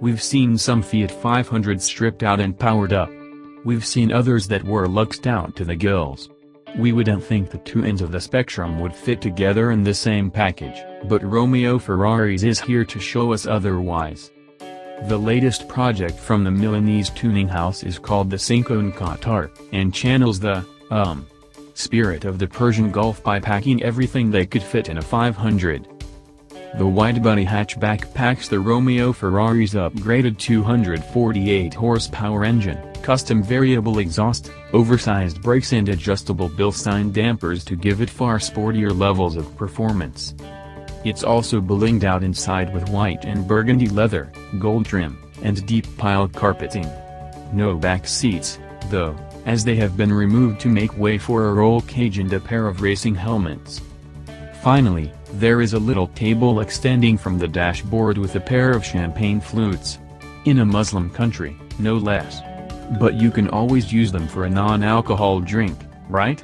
We've seen some Fiat 500s stripped out and powered up. We've seen others that were luxed out to the gills. We wouldn't think the two ends of the spectrum would fit together in the same package, but Romeo Ferraris is here to show us otherwise. The latest project from the Milanese tuning house is called the Cinquone Qatar, and channels the, spirit of the Persian Gulf by packing everything they could fit in a 500. The widebody hatchback packs the Romeo Ferraris' upgraded 248 horsepower engine, custom variable exhaust, oversized brakes and adjustable Bilstein dampers to give it far sportier levels of performance. It's also blinged out inside with white and burgundy leather, gold trim, and deep piled carpeting. No back seats, though, as they have been removed to make way for a roll cage and a pair of racing helmets. Finally, there is a little table extending from the dashboard with a pair of champagne flutes. In a Muslim country, no less. But you can always use them for a non-alcohol drink, right?